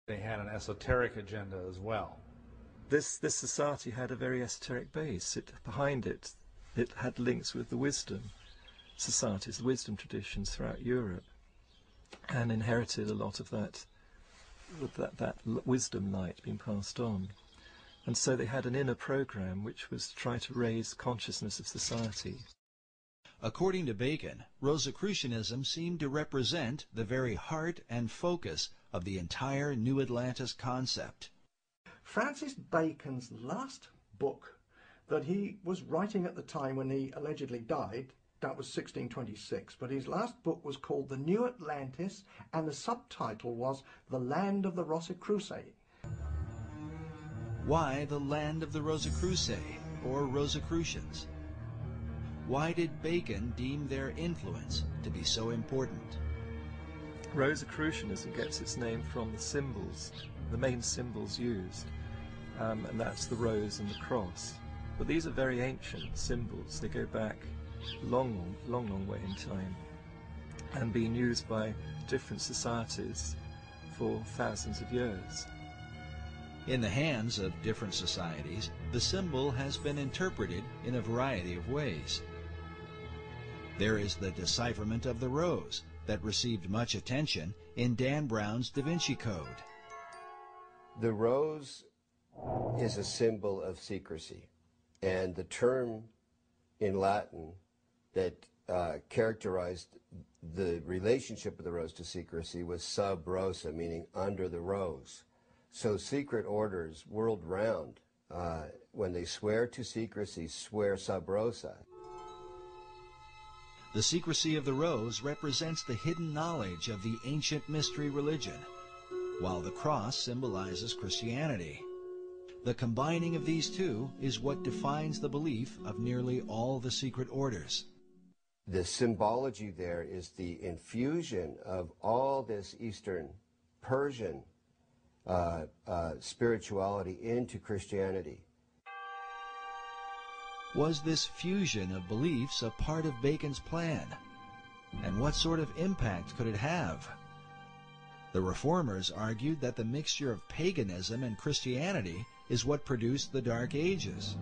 They had an esoteric agenda as well. This society had a very esoteric base. Behind it, it had links with the wisdom societies, the wisdom traditions throughout Europe, and inherited a lot of that wisdom light being passed on. And so they had an inner program which was to try to raise consciousness of society. According to Bacon, Rosicrucianism seemed to represent the very heart and focus of the entire New Atlantis concept. Francis Bacon's last book that he was writing at the time when he allegedly died, that was 1626, but his last book was called The New Atlantis, and the subtitle was The Land of the Rosicrucians. Why the land of the Rosicrucians, or Rosicrucians? Why did Bacon deem their influence to be so important? Rosicrucianism gets its name from the symbols, the main symbols used, and that's the rose and the cross. But these are very ancient symbols. They go back long way in time, and been used by different societies for thousands of years. In the hands of different societies, the symbol has been interpreted in a variety of ways. There is the decipherment of the rose that received much attention in Dan Brown's Da Vinci Code. The rose is a symbol of secrecy, and the term in Latin that characterized the relationship of the rose to secrecy was sub rosa, meaning under the rose. So secret orders world round, when they swear to secrecy, swear sub rosa. The secrecy of the rose represents the hidden knowledge of the ancient mystery religion, while the cross symbolizes Christianity. The combining of these two is what defines the belief of nearly all the secret orders. The symbology there is the infusion of all this Eastern Persian spirituality into Christianity. Was this fusion of beliefs a part of Bacon's plan? And what sort of impact could it have? The Reformers argued that the mixture of paganism and Christianity is what produced the Dark Ages.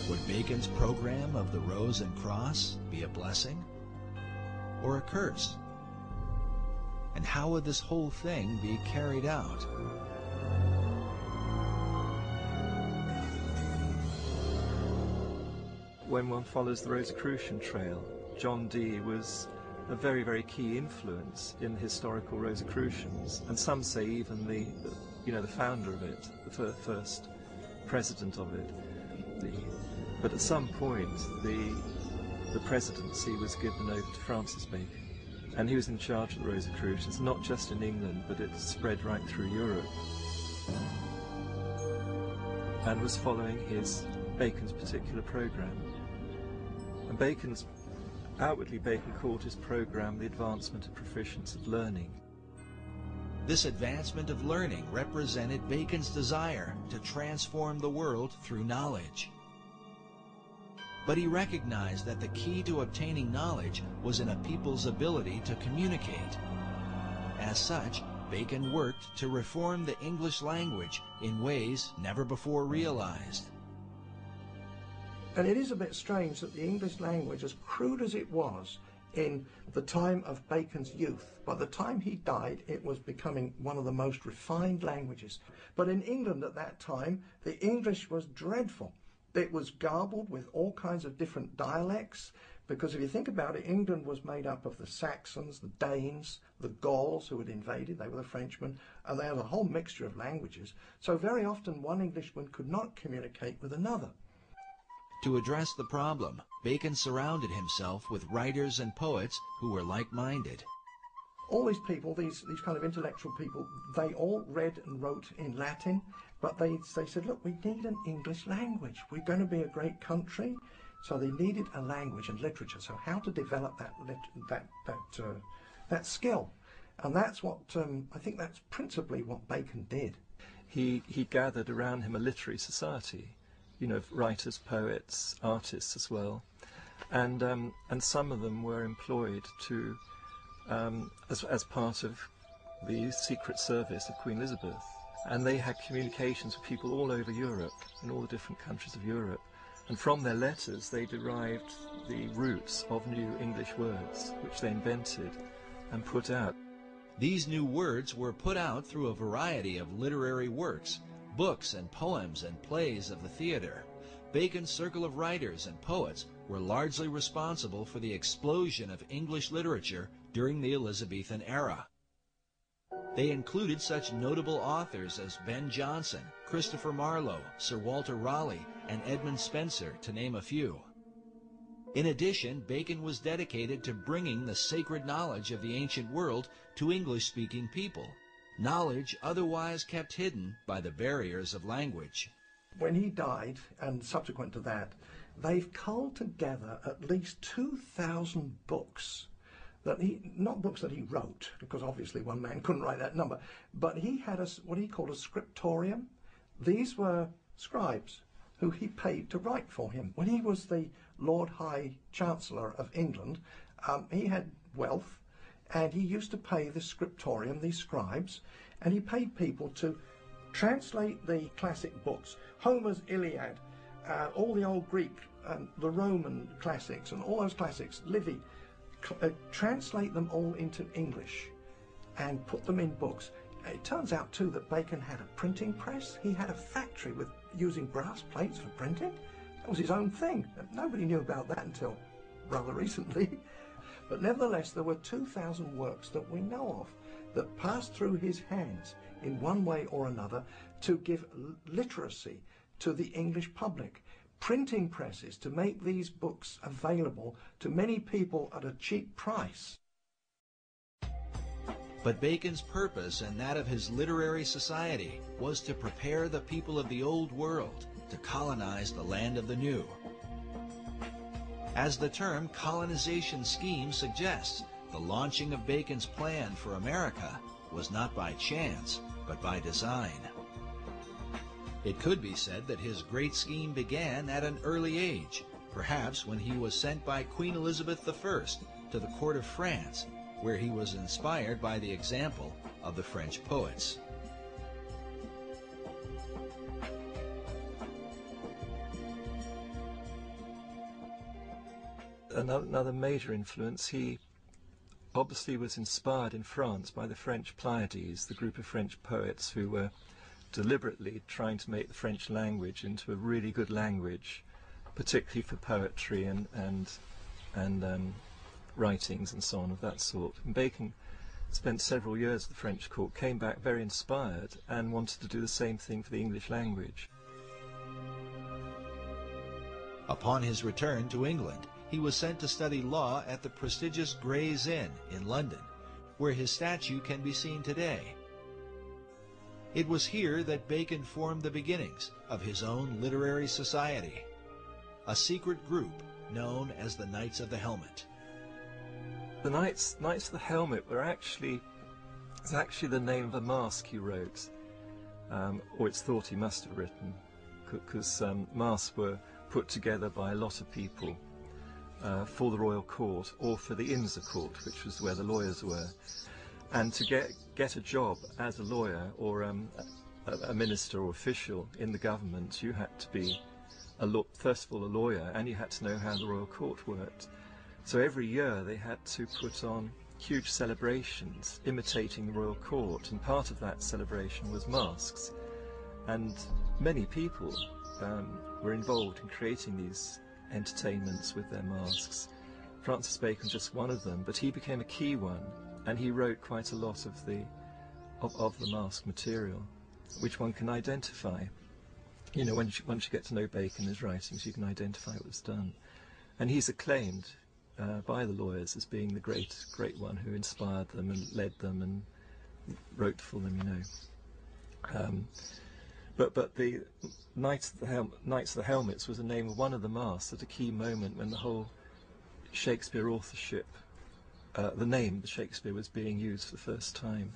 Would Bacon's program of the Rose and Cross be a blessing or a curse? And how would this whole thing be carried out? When one follows the Rosicrucian trail, John Dee was a very, very key influence in historical Rosicrucians, and some say even the founder of it, the first president of it. But at some point, the presidency was given over to Francis Bacon, and he was in charge of the Rosicrucians, not just in England, but it spread right through Europe, and was following Bacon's particular program. And outwardly Bacon called his program the advancement of proficience of learning. This advancement of learning represented Bacon's desire to transform the world through knowledge. But he recognized that the key to obtaining knowledge was in a people's ability to communicate. As such, Bacon worked to reform the English language in ways never before realized. And it is a bit strange that the English language, as crude as it was in the time of Bacon's youth, by the time he died, it was becoming one of the most refined languages. But in England at that time, the English was dreadful. It was garbled with all kinds of different dialects, because if you think about it, England was made up of the Saxons, the Danes, the Gauls who had invaded, they were the Frenchmen, and they had a whole mixture of languages. So very often one Englishman could not communicate with another. To address the problem, Bacon surrounded himself with writers and poets who were like-minded. All these people, these kind of intellectual people, they all read and wrote in Latin, but they said, look, we need an English language. We're going to be a great country. So they needed a language and literature. So how to develop that skill? And that's what, I think that's principally what Bacon did. He gathered around him a literary society, writers, poets, artists as well, and some of them were employed to as part of the Secret Service of Queen Elizabeth, and they had communications with people all over Europe, in all the different countries of Europe, and from their letters they derived the roots of new English words, which they invented and put out. These new words were put out through a variety of literary works, books and poems and plays of the theater. Bacon's circle of writers and poets were largely responsible for the explosion of English literature during the Elizabethan era. They included such notable authors as Ben Jonson, Christopher Marlowe, Sir Walter Raleigh, and Edmund Spenser, to name a few. In addition, Bacon was dedicated to bringing the sacred knowledge of the ancient world to English-speaking people, knowledge otherwise kept hidden by the barriers of language. When he died, and subsequent to that, they've culled together at least 2,000 books. Not books that he wrote, because obviously one man couldn't write that number, but he had what he called a scriptorium. These were scribes who he paid to write for him. When he was the Lord High Chancellor of England, he had wealth, and he used to pay the scriptorium, these scribes, and he paid people to translate the classic books, Homer's Iliad, all the old Greek, the Roman classics, and all those classics, Livy, translate them all into English and put them in books. It turns out too that Bacon had a printing press. He had a factory with using brass plates for printing. That was his own thing. Nobody knew about that until rather recently. But nevertheless, there were 2,000 works that we know of that passed through his hands in one way or another to give literacy to the English public. Printing presses to make these books available to many people at a cheap price. But Bacon's purpose and that of his literary society was to prepare the people of the Old World to colonize the land of the New. As the term colonization scheme suggests, the launching of Bacon's plan for America was not by chance, but by design. It could be said that his great scheme began at an early age, perhaps when he was sent by Queen Elizabeth I to the court of France, where he was inspired by the example of the French poets. Another major influence, he obviously was inspired in France by the French Pleiades, the group of French poets who were deliberately trying to make the French language into a really good language, particularly for poetry and writings and so on of that sort. And Bacon spent several years at the French court, came back very inspired and wanted to do the same thing for the English language. Upon his return to England, he was sent to study law at the prestigious Gray's Inn in London, where his statue can be seen today. It was here that Bacon formed the beginnings of his own literary society, a secret group known as the Knights of the Helmet. The Knights of the Helmet it's actually the name of a masque he wrote, or it's thought he must have written, because masques were put together by a lot of people for the royal court or for the Inns of Court, which was where the lawyers were. And to get a job as a lawyer or a minister or official in the government, you had to be first of all a lawyer, and you had to know how the royal court worked. So every year they had to put on huge celebrations imitating the royal court, and part of that celebration was masks. And many people were involved in creating these entertainments with their masks. Francis Bacon just one of them, but he became a key one, and he wrote quite a lot of the mask material, which one can identify. You know, once you get to know Bacon and his writings, you can identify what was done. And he's acclaimed by the lawyers as being the great one who inspired them and led them and wrote for them, you know. But the Knights of the Helmets was the name of one of the masks at a key moment when the whole Shakespeare authorship, the name Shakespeare was being used for the first time.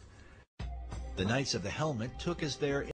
The Knights of the Helmet took as their